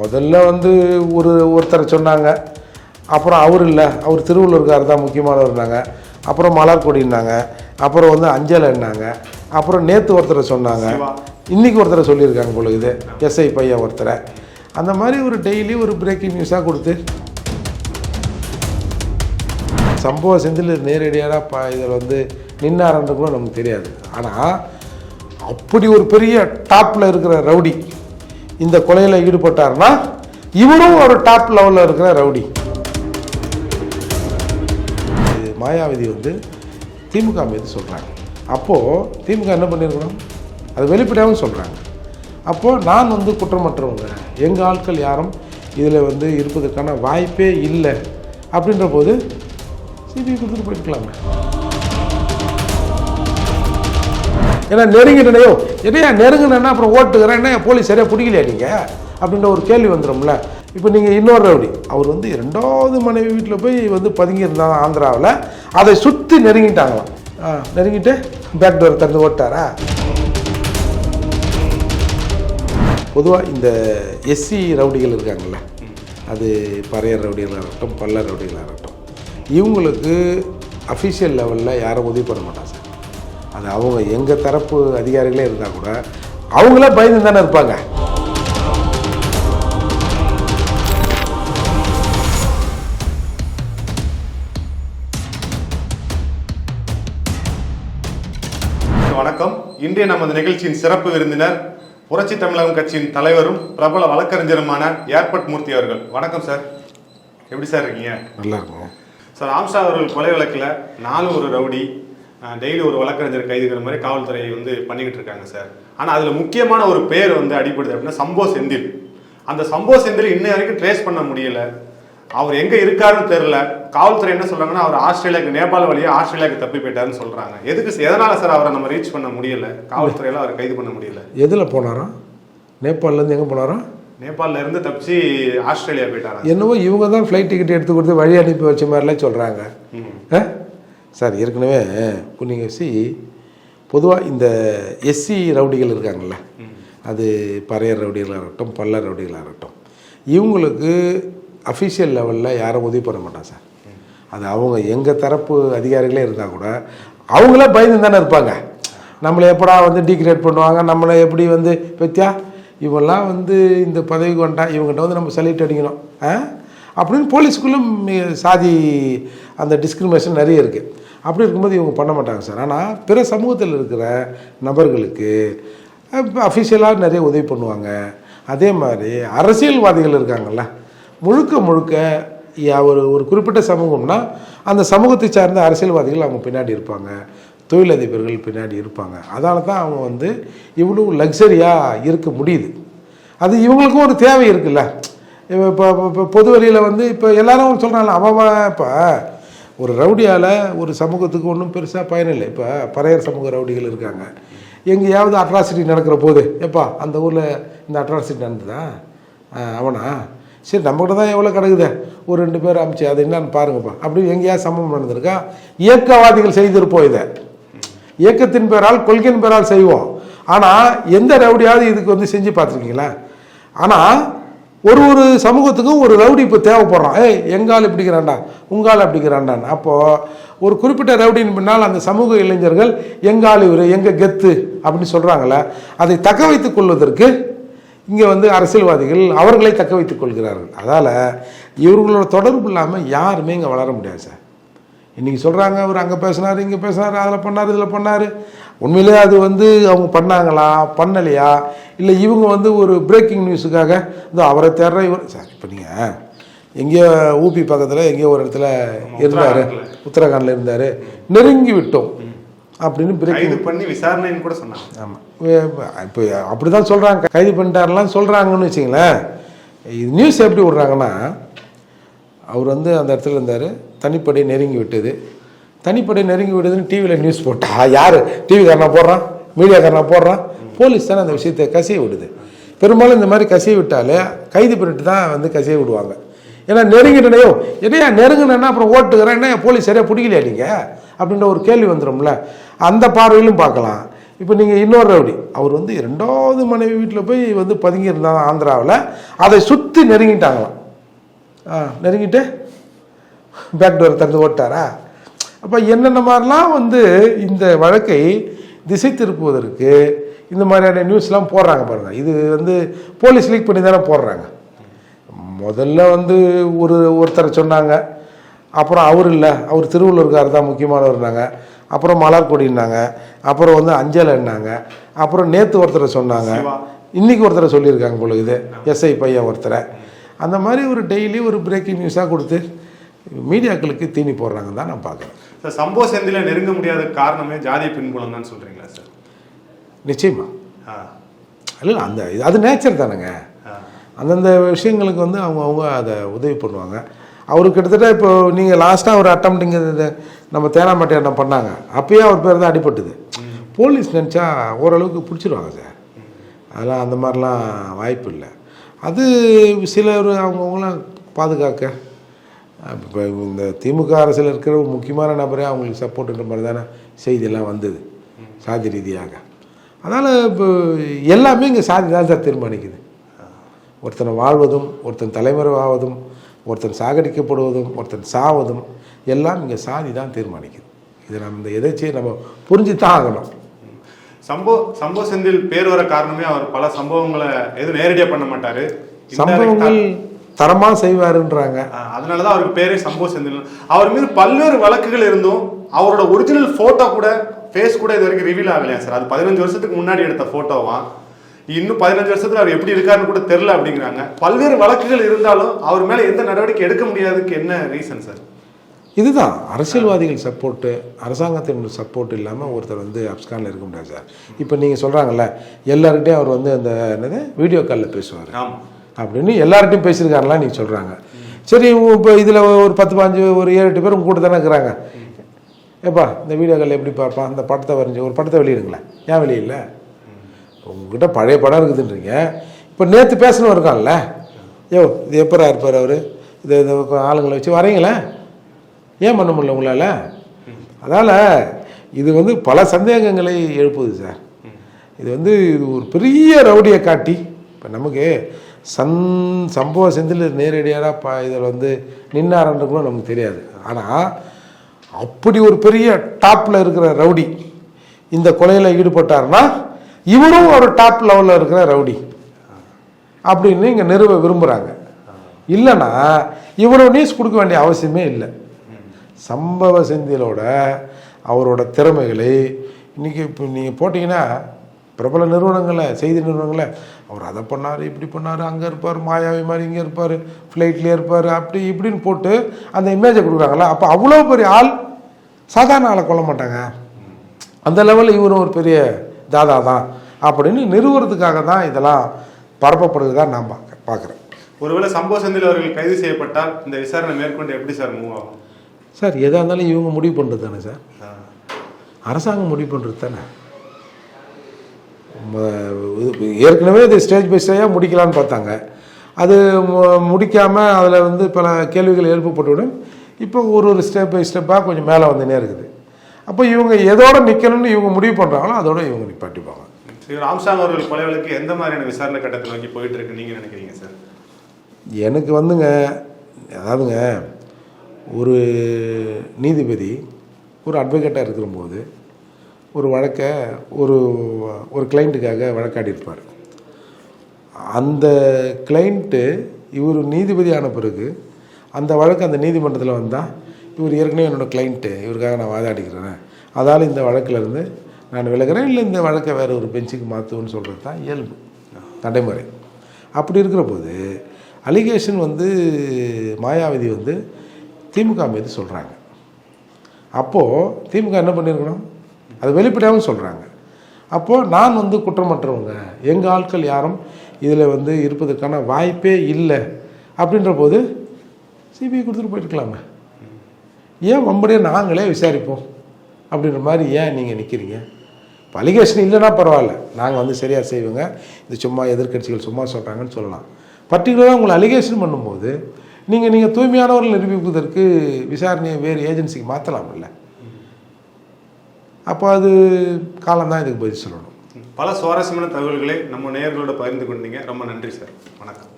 முதல்ல வந்து ஒருத்தரை சொன்னாங்க. அப்புறம் அவர் இல்லை, அவர் திருவள்ளூர்கார் தான் முக்கியமானவர்னாங்க. அப்புறம் மலர்கொடினாங்க. அப்புறம் வந்து அஞ்சலைன்னாங்க. அப்புறம் நேற்று ஒருத்தரை சொன்னாங்க, இன்றைக்கி ஒருத்தரை சொல்லியிருக்காங்க பொழுது எஸ்ஐ பையன் ஒருத்தரை. அந்த மாதிரி ஒரு டெய்லி ஒரு பிரேக்கிங் நியூஸாக கொடுத்து சம்பவ செந்தில் நேரடியாக இதில் வந்து நின்னாரன்னு கூட நமக்கு தெரியாது. ஆனால் அப்படி ஒரு பெரிய டாப்பில் இருக்கிற ரவுடி இந்த கொலையில் ஈடுபட்டார்னா இவரும் ஒரு டாப் லெவலில் இருக்கிற ரவுடி. மாயாவதி வந்து திமுக மீது சொல்கிறாங்க. அப்போது திமுக என்ன பண்ணியிருக்கணும், அது வெளிப்படையாகவும் சொல்கிறாங்க. அப்போது நான் வந்து குற்றமற்றவங்க, எங்கள் ஆட்கள் யாரும் இதில் வந்து இருப்பதற்கான வாய்ப்பே இல்லை அப்படின்ற போது சிபிஐ கொடுத்துட்டு போயிருக்கலாங்க. ஏன்னா நெருங்கிட்டனையோ என்னையா நெருங்கினா அப்புறம் ஓட்டுக்கிறேன், என்ன போலீஸ் சரியாக பிடிக்கலையா நீங்கள் அப்படின்ற ஒரு கேள்வி வந்துடும்ல. இப்போ நீங்கள் இன்னொரு ரவுடி, அவர் வந்து 2வது மனைவி வீட்டில் போய் வந்து பதுங்கியிருந்தாங்க ஆந்திராவில். அதை சுற்றி நெருங்கிட்டாங்களாம். நெருங்கிட்டு பேக் டோர் திறந்து ஓட்டாரா? பொதுவாக இந்த எஸ்சி ரவுடிகள் இருக்காங்கள்ல, அது பறையர் ரவுடிகளாக இருக்கட்டும், பல்லர் ரவுடிகளாக இருக்கட்டும், இவங்களுக்கு அஃபிஷியல் லெவலில் யாரும் உதவி பண்ண மாட்டாங்க சார். அது அவங்க எங்கள் தரப்பு அதிகாரிகளே இருந்தால் கூட அவங்களே பயந்து தானே இருப்பாங்க. வணக்கம். இன்றைய நமது நிகழ்ச்சியின் சிறப்பு விருந்தினர் புரட்சி தமிழகம் கட்சியின் தலைவரும் பிரபல வழக்கறிஞருமான ஏர்பட் மூர்த்தி அவர்கள். வணக்கம் சார், எப்படி சார் இருக்கீங்க? நல்லா இருக்கும் சார். ஆம்ஷா அவர்கள் கொலை வழக்கில் 4 ஒரு ரவுடி டெய்லி ஒரு வழக்கறிஞர் கைதுகிற மாதிரி காவல்துறை வந்து பண்ணிக்கிட்டு இருக்காங்க சார். ஆனால் அதில் முக்கியமான ஒரு பேர் வந்து அடிப்படுது அப்படின்னா சம்போ செந்தில். அந்த சம்போ செந்தில் இன்ன வரைக்கும் ட்ரேஸ் பண்ண முடியல. அவர் எங்கே இருக்காருன்னு தெரியல. காவல்துறை என்ன சொல்கிறாங்கன்னா அவர் ஆஸ்திரேலியாவுக்கு, நேபாள் வழியாக ஆஸ்திரேலியாவுக்கு தப்பி போயிட்டாருன்னு சொல்கிறாங்க. எதனால் சார் அவரை நம்ம ரீச் பண்ண முடியல? காவல்துறையெல்லாம் அவரை கைது பண்ண முடியல. எதில் போனாரா? நேபாளிலேருந்து எங்கே போனாரா? நேபாளில் இருந்து தப்பிச்சு ஆஸ்திரேலியா போயிட்டாரா? என்னவோ இவங்க தான் ஃப்ளைட் டிக்கெட் எடுத்து கொடுத்து வழி அனுப்பி வச்ச மாதிரிலாம் சொல்கிறாங்க சார். ஏற்கனவே இப்போ நீங்கள் பொதுவாக இந்த எஸ்சி ரவுடிகள் இருக்காங்கள்ல, அது பறையர் ரவுடிகளாக இருக்கட்டும், பல்லர் ரவுடிகளாக இருக்கட்டும், இவங்களுக்கு அஃபிஷியல் லெவலில் யாரும் உதவி பண்ண மாட்டாங்க சார். அது அவங்க எங்கள் தரப்பு அதிகாரிகளே இருந்தால் கூட அவங்களே பயந்து தானே இருப்பாங்க. நம்மளை எப்படா வந்து டீக்ரேட் பண்ணுவாங்க, நம்மளை எப்படி வந்து பத்தியா இவெல்லாம் வந்து இந்த பதவிக்கு வந்துட்டா இவங்ககிட்ட வந்து நம்ம சல்யூட் அடிக்கணும் அப்படின்னு போலீஸுக்குள்ளும் சாதி அந்த டிஸ்கிரிமினேஷன் நிறைய இருக்குது. அப்படி இருக்கும்போது இவங்க பண்ண மாட்டாங்க சார். ஆனால் பிற சமூகத்தில் இருக்கிற நபர்களுக்கு அஃபிஷியலாக நிறைய உதவி பண்ணுவாங்க. அதே மாதிரி அரசியல்வாதிகள் இருக்காங்கள்ல, முழுக்க ஒரு குறிப்பிட்ட சமூகம்னா அந்த சமூகத்தை சார்ந்த அரசியல்வாதிகள் அவங்க பின்னாடி இருப்பாங்க, தொழிலதிபர்கள் பின்னாடி இருப்பாங்க. அதனால தான் அவங்க வந்து இவ்வளோ லக்ஸரியாக இருக்க முடியுது. அது இவங்களுக்கும் ஒரு தேவை இருக்குல்ல. இப்போ பொது வழியில் வந்து இப்போ எல்லாரும் சொல்கிறாங்க அவன் இப்போ ஒரு ரவுடியால் ஒரு சமூகத்துக்கு ஒன்றும் பெருசாக பயனில்லை. இப்போ பறையர் சமூக ரவுடிகள் இருக்காங்க. எங்கேயாவது அட்ராசிட்டி நடக்கிற போது எப்பா அந்த ஊரில் இந்த அட்ராசிட்டி நடந்ததா, அவனா சரி நம்மகிட்ட தான் எவ்வளோ கிடக்குது, ஒரு 2 பேர் அமிச்சு அது என்னன்னு பாருங்கப்பா அப்படின்னு எங்கேயாவது சம்பவம் நடந்திருக்கா? இயக்கவாதிகள் செய்திருப்போம். இதை இயக்கத்தின் பேரால் கொள்கையின் பேரால் செய்வோம். ஆனால் எந்த ரவுடியாவது இதுக்கு வந்து செஞ்சு பார்த்துருக்கீங்களா? ஆனால் ஒரு சமூகத்துக்கும் ஒரு ரவுடி இப்போ தேவைப்படுறான். எங்கால் இப்படிக்கிறான்டா, உங்கால் அப்படிக்கிறான்டான்னு. அப்போது ஒரு குறிப்பிட்ட ரவுடின் பின்னால் அந்த சமூக இளைஞர்கள் எங்கால் இவர் எங்கள் கெத்து அப்படின்னு சொல்கிறாங்களே, அதை தக்க வைத்துக் கொள்வதற்கு இங்கே வந்து அரசியல்வாதிகள் அவர்களை தக்க வைத்துக் கொள்கிறார்கள். அதால் இவர்களோட தொடர்பு இல்லாமல் யாருமே இங்கே வளர முடியாது சார். இன்றைக்கி சொல்கிறாங்க அவர் அங்கே பேசினார், இங்கே பேசினார், அதில் பண்ணார், இதில் பண்ணார். உண்மையிலே அது வந்து அவங்க பண்ணாங்களா பண்ணலையா, இல்லை இவங்க வந்து ஒரு பிரேக்கிங் நியூஸுக்காக இந்த அவரை தேடுற இவர் சார். இப்போ நீங்கள் எங்கேயோ ஊபி பக்கத்தில் எங்கேயோ ஒரு இடத்துல இருந்தார், உத்தரகாண்டில் இருந்தார், நெருங்கி விட்டோம் அப்படின்னு பிரேக்கிங் பண்ணி விசாரணைன்னு கூட சொன்னாங்க. ஆமாம், இப்போ அப்படி தான் சொல்கிறாங்க, கைது பண்ணிட்டாரெலாம் சொல்கிறாங்கன்னு வச்சிங்களேன். இது நியூஸ் எப்படி விட்றாங்கன்னா, அவர் வந்து அந்த இடத்துல இருந்தார், தனிப்படை நெருங்கி விட்டது, தனிப்படை நெருங்கி விட்டதுன்னு டிவியில் நியூஸ் போட்டா யார் டிவிக்காரனா போடுறான், மீடியாக்காரனா போடுறான், போலீஸ் தானே அந்த விஷயத்தை கசிய விடுது. பெரும்பாலும் இந்த மாதிரி கசிய விட்டாலே கைது பண்ணிட்டு தான் வந்து கசிய விடுவாங்க. ஏன்னா நெருங்கிட்டனையோ என்னையா நெருங்கினா அப்புறம் ஓட்டுக்கிறேன், என்ன போலீஸ் சரியாக பிடிக்கலையா நீங்கள் அப்படின்ற ஒரு கேள்வி வந்துடும்ல. அந்த பார்வையிலும் பார்க்கலாம். இப்போ நீங்கள் இன்னொரு ரவுடி அவர் வந்து 2வது மனைவி வீட்டில் போய் வந்து பதுங்கி இருந்தாங்க ஆந்திராவில், அதை சுற்றி நெருங்கிட்டாங்களாம். நெருங்கிட்டு பேக் டோர் திறந்து ஓட்டாரா? அப்போ என்னென்ன மாதிரிலாம் வந்து இந்த வழக்கை திசை திருப்புவதற்கு இந்த மாதிரியான நியூஸ்லாம் போடுறாங்க பாருங்கள். இது வந்து போலீஸ் லீக் பண்ணி தானே போடுறாங்க. முதல்ல வந்து ஒருத்தரை சொன்னாங்க, அப்புறம் அவர் இல்லை, அவர் திருவள்ளூர்கார் தான் முக்கியமானவர்னாங்க, அப்புறம் மலர்கொடினாங்க, அப்புறம் வந்து அஞ்சலைன்னாங்க, அப்புறம் நேற்று ஒருத்தரை சொன்னாங்க, இன்றைக்கி ஒருத்தரை சொல்லியிருக்காங்க போல இது எஸ்ஐ பையன் ஒருத்தரை. அந்த மாதிரி ஒரு டெய்லி ஒரு பிரேக்கிங் நியூஸாக கொடுத்து மீடியாக்களுக்கு தீனி போடுறாங்க தான் நான் பார்க்குறேன். சார் சம்போ செந்தில் நெருங்க முடியாத காரணமே ஜாதிய பின்புலம் தான் சொல்கிறீங்களா சார்? நிச்சயமா இல்லை, அந்த அது நேச்சர் தானேங்க. அந்தந்த விஷயங்களுக்கு வந்து அவங்க அதை உதவி பண்ணுவாங்க. அவரு கிட்டத்தட்ட இப்போ நீங்கள் லாஸ்ட்டாக ஒரு அட்டம்ப்டிங்கிறது நம்ம தேனாம்பேட்டை அட்டம் பண்ணாங்க, அப்பயே அவர் பேர் தான் அடிபட்டுது. போலீஸ் நினச்சா ஓரளவுக்கு பிடிச்சிருவாங்க சார். அதெல்லாம் அந்த மாதிரிலாம் வாய்ப்பு இல்லை. அது சிலர் அவங்கவுங்களாம் பாதுகாக்க இப்போ இந்த திமுக அரசில் இருக்கிற ஒரு முக்கியமான நபரே அவங்களுக்கு சப்போர்ட்டுன்ற மாதிரி தானே செய்தியெல்லாம் வந்தது சாதி ரீதியாக. அதனால் இப்போ எல்லாமே இங்கே சாதி தான் சார் தீர்மானிக்குது. ஒருத்தனை வாழ்வதும், ஒருத்தன் தலைமறைவாவதும், ஒருத்தன் சாகடிக்கப்படுவதும், ஒருத்தன் சாவதும் எல்லாம் இங்கே சாதி தான் தீர்மானிக்குது. இதை நம்ம இந்த எதாச்சியை நம்ம புரிஞ்சு தான் ஆகணும். சம்போ செந்தில் பேர் வர காரணமே அவர் பல சம்பவங்களை எதுவும் நேரடியாக பண்ண மாட்டார், சம்பவங்கள் தரமாக செய்வாருன்றாங்க. அதனால தான் அவருக்கு பேரே சம்போ செந்தில். அவர் மீது பல்வேறு வழக்குகள் இருந்தும் அவரோட ஒரிஜினல் ஃபோட்டோ கூட ஃபேஸ் கூட இது வரைக்கும் ரிவீல் ஆகலையா சார்? அது 15 வருஷத்துக்கு முன்னாடி எடுத்த ஃபோட்டோவா, இன்னும் 15 வருஷத்துல அவர் எப்படி இருக்காருன்னு கூட தெரில அப்படிங்கிறாங்க. பல்வேறு வழக்குகள் இருந்தாலும் அவர் மேலே எந்த நடவடிக்கை எடுக்க முடியாதுக்கு என்ன ரீசன் சார்? இதுதான் அரசியல்வாதிகள் சப்போர்ட்டு, அரசாங்கத்தின் சப்போர்ட் இல்லாமல் ஒருத்தர் வந்து அப்ஸ்கானில் இருக்க முடியாது சார். இப்போ நீங்கள் சொல்கிறாங்கல்ல, எல்லார்கிட்டையும் அவர் வந்து அந்த என்னது வீடியோ காலில் பேசுவார் அப்படின்னு எல்லார்கிட்டையும் பேசியிருக்காங்களா நீங்கள் சொல்கிறாங்க. சரி, இப்போ இதில் ஒரு 10-15 ஒரு 7-8 பேர் உங்கள் கூட தானே இருக்கிறாங்க. ஏப்பா இந்த வீடியோ காலில் எப்படி பார்ப்பா, அந்த படத்தை வரைஞ்சி ஒரு படத்தை வெளியிடுங்களேன், ஏன் வெளியில்லை? உங்ககிட்ட பழைய படம் இருக்குதுன்றீங்க. இப்போ நேற்று பேசணும் இருக்கான்ல, இது எப்பரா இருப்பார் அவர், இது ஆளுங்களை வச்சு வரீங்களே, ஏன் பண்ண முடியல உங்களால்? அதனால் இது வந்து பல சந்தேகங்களை எழுப்புது சார். இது வந்து இது ஒரு பெரிய ரவுடியை காட்டி இப்போ நமக்கு சம்பவ செந்தில் நேரடியாக இதில் வந்து நின்னாரன்ற கூட நமக்கு தெரியாது. ஆனால் அப்படி ஒரு பெரிய டாப்பில் இருக்கிற ரவுடி இந்த கொலையில் ஈடுபட்டார்னா இவரும் ஒரு டாப் லெவலில் இருக்கிற ரவுடி அப்படின்னு இங்கே நிறுவ விரும்புகிறாங்க. இல்லைன்னா இவ்வளோ நியூஸ் கொடுக்க வேண்டிய அவசியமே இல்லை. சம்பவ செந்திலோட அவரோட திறமைகளை இன்றைக்கி இப்போ நீங்கள் போட்டிங்கன்னா பிரபல நிறுவனங்களில், செய்தி நிறுவனங்களில் அவர் அதை பண்ணார், இப்படி பண்ணார், அங்கே இருப்பார், மாயாவி மாதிரி இங்கே இருப்பார், ஃப்ளைட்லேயே இருப்பார், அப்படி இப்படின்னு போட்டு அந்த இமேஜை கொடுக்குறாங்களா. அப்போ அவ்வளோ பெரிய ஆள் சாதாரண ஆளை கொல்ல மாட்டாங்க. அந்த லெவலில் இவரும் ஒரு பெரிய தாதா தான் அப்படின்னு நிறுவுறதுக்காக தான் இதெல்லாம் பரப்பப்படுவதாக நான் பார்க்குறேன். ஒருவேளை சம்பவ செந்தில் அவர்கள் கைது செய்யப்பட்டால் இந்த விசாரணை மேற்கொண்டு எப்படி சார் மூவ் ஆகும் சார்? எதாக இருந்தாலும் இவங்க முடிவு பண்ணுறது தானே சார், அரசாங்கம் முடிவு பண்ணுறது தானே. ஏற்கனவே இது ஸ்டேஜ் பை ஸ்டேஜாக முடிக்கலான்னு பார்த்தாங்க, அது முடிக்காமல் அதில் வந்து பல கேள்விகள் எழுப்பப்பட்டுவிடும். இப்போ ஒரு ஸ்டெப் பை ஸ்டெப்பாக கொஞ்சம் மேலே வந்துனே இருக்குது. அப்போ இவங்க எதோட நிற்கணும்னு இவங்க முடிவு பண்ணுறாங்களோ அதோட இவங்க நிப்பாட்டிப்பாங்க. ராமசாமி அவர்கள் கொலை வழக்கு எந்த மாதிரியான விசாரணை கட்டத்தை நோக்கி போயிட்டு இருக்கு நீங்கள் நினைக்கிறீங்க சார்? எனக்கு வந்துங்க, அதாவதுங்க, ஒரு நீதிபதி ஒரு அட்வொகேட்டாக இருக்கிறபோது ஒரு வழக்கை ஒரு கிளைண்ட்டுக்காக வழக்காடி இருப்பார். அந்த கிளைண்ட்டு இவர் நீதிபதி ஆன பிறகு அந்த வழக்கு அந்த நீதிமன்றத்தில் வந்தால் இவர் ஏற்கனவே என்னோடய கிளைண்ட்டு, இவருக்காக நான் வாதாடிக்கிறேன், அதால் இந்த வழக்கிலேருந்து நான் விலகிறேன், இல்லை இந்த வழக்கை வேறு ஒரு பெஞ்சுக்கு மாற்றுவேன்னு சொல்கிறது தான் இயல்பு நடைமுறை. அப்படி இருக்கிற போது அலிகேஷன் வந்து மாயாவதி வந்து திமுக மீது சொல்கிறாங்க. அப்போது திமுக என்ன பண்ணியிருக்கணும், அது வெளிப்படையாகவும் சொல்கிறாங்க. அப்போது நான் வந்து குற்றமற்றவங்க, எங்கள் ஆட்கள் யாரும் இதில் வந்து இருப்பதற்கான வாய்ப்பே இல்லை அப்படின்ற போது சிபிஐ கொடுத்துட்டு போயிருக்கலாமே, ஏன் வம்படியே நாங்களே விசாரிப்போம் அப்படின்ற மாதிரி ஏன் நீங்கள் நிற்கிறீங்க? இப்போ அலிகேஷன் இல்லைன்னா பரவாயில்ல, நாங்கள் வந்து சரியாக செய்வோங்க, இது சும்மா எதிர்கட்சிகள் சும்மா சொல்கிறாங்கன்னு சொல்லலாம். பர்டிகுலராக உங்களை அலிகேஷன் பண்ணும்போது நீங்கள் தூய்மையானவர்கள் நிரூபிப்பதற்கு விசாரணையை வேறு ஏஜென்சிக்கு மாற்றலாம்ல. அப்போ அது காலம்தான் இதுக்கு பதில் சொல்லணும். பல சுவாரஸ்யமான தகவல்களை நம்ம நேயர்களோட பகிர்ந்து கொண்டீங்க. ரொம்ப நன்றி சார். வணக்கம்.